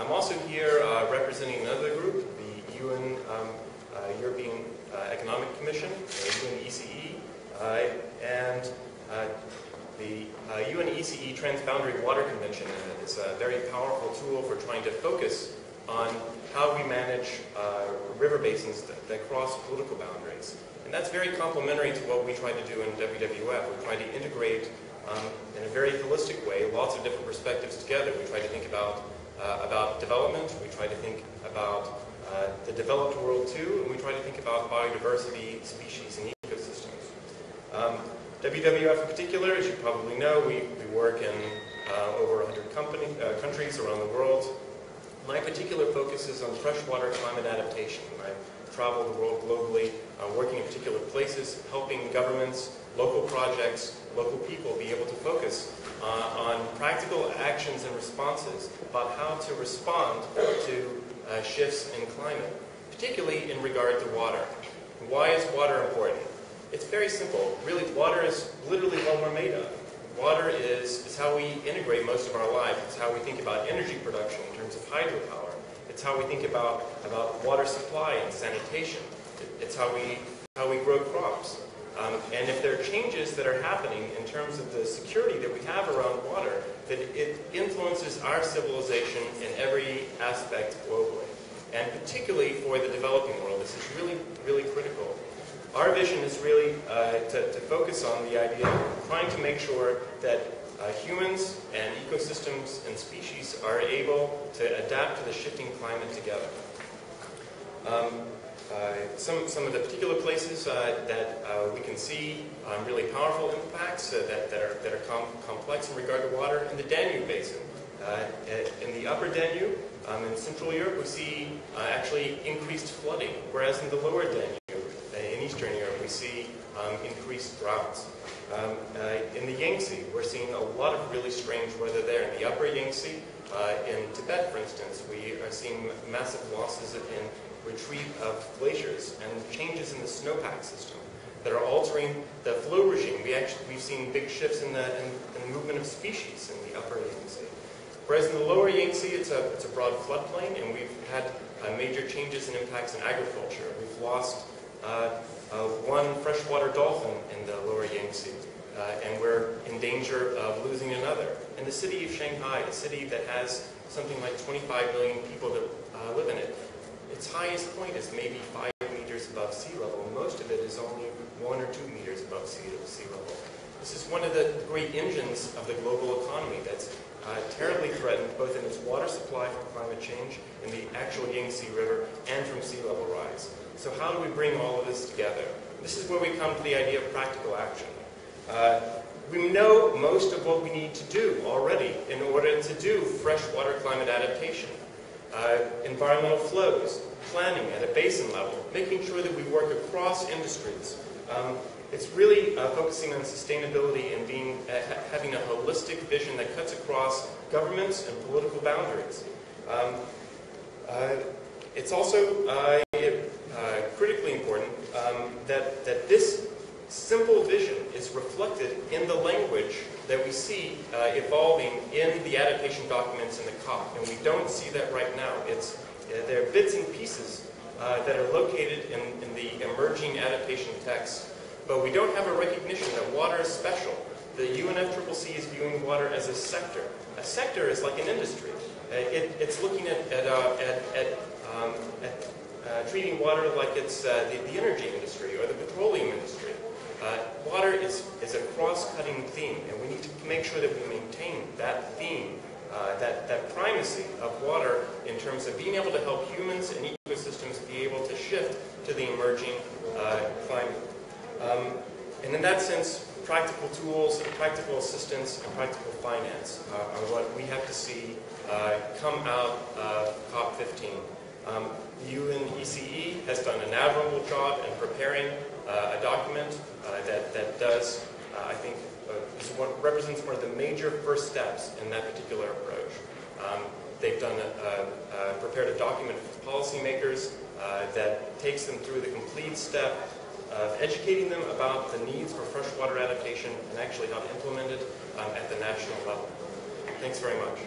I'm also here representing another group, the UN European Economic Commission, UNECE, and the UNECE Transboundary Water Convention is a very powerful tool for trying to focus on how we manage river basins that cross political boundaries. And that's very complementary to what we try to do in WWF. We try to integrate in a very holistic way lots of different perspectives together. We try to think about development, we try to think about the developed world too, and we try to think about biodiversity, species, and ecosystems. WWF in particular, as you probably know, we work in over 100 countries around the world. My particular focus is on freshwater climate adaptation. I travel the world globally, working in particular places, helping governments, local projects, local people be able to focus on practical actions and responses about how to respond to shifts in climate, particularly in regard to water. Why is water important? It's very simple. Really, water is literally what we're made of. Water is how we integrate most of our lives. It's how we think about energy production in terms of hydropower. It's how we think about water supply and sanitation. It's how we grow crops. And if there are changes that are happening in terms of the security that we have around water, that it influences our civilization in every aspect globally. And particularly for the developing world, this is really, really critical. Our vision is really to focus on the idea of trying to make sure that humans and ecosystems and species are able to adapt to the shifting climate together. Some of the particular places that we can see really powerful impacts that are complex in regard to water in the Danube Basin. In the upper Danube, in Central Europe, we see actually increased flooding, whereas in the lower Danube, in Eastern Europe, we see increased droughts. In the Yangtze, we're seeing a lot of really strange weather there. In the upper Yangtze, in Tibet, for instance, we are seeing massive losses in retreat of glaciers and changes in the snowpack system that are altering the flow regime. We've seen big shifts in the movement of species in the upper Yangtze. Whereas in the lower Yangtze, it's a broad floodplain, and we've had major changes and impacts in agriculture. We've lost one freshwater dolphin in the lower Yangtze, and we're in danger of losing another. In the city of Shanghai, a city that has something like 25 million people that live in it, its highest point is maybe 5 meters above sea level. Most of it is only 1 or 2 meters above sea level. This is one of the great engines of the global economy that's terribly threatened both in its water supply from climate change in the actual Yangtze River and from sea level rise. So how do we bring all of this together? This is where we come to the idea of practical action. We know most of what we need to do already in order to do freshwater climate adaptation. Environmental flows, planning at a basin level, making sure that we work across industries. It's really focusing on sustainability and having a holistic vision that cuts across governments and political boundaries. It's also critically important that this simple vision is reflected in the language that we see evolving in the adaptation documents in the COP, and we don't see that right now. There are bits and pieces that are located in the emerging adaptation texts, but we don't have a recognition that water is special. The UNFCCC is viewing water as a sector. A sector is like an industry. It's looking at treating water like it's the energy industry or the petroleum industry. Water is a cross-cutting theme, and we need to make sure that we maintain that theme, that primacy of water in terms of being able to help humans and ecosystems be able to shift to the emerging climate. And in that sense, practical tools, practical assistance, and practical finance are what we have to see come out of COP15. The UNECE has done an admirable job in preparing a document that does, I think, represents one of the major first steps in that particular approach. They've prepared a document for policymakers that takes them through the complete step of educating them about the needs for freshwater adaptation and actually how to implement it at the national level. Thanks very much.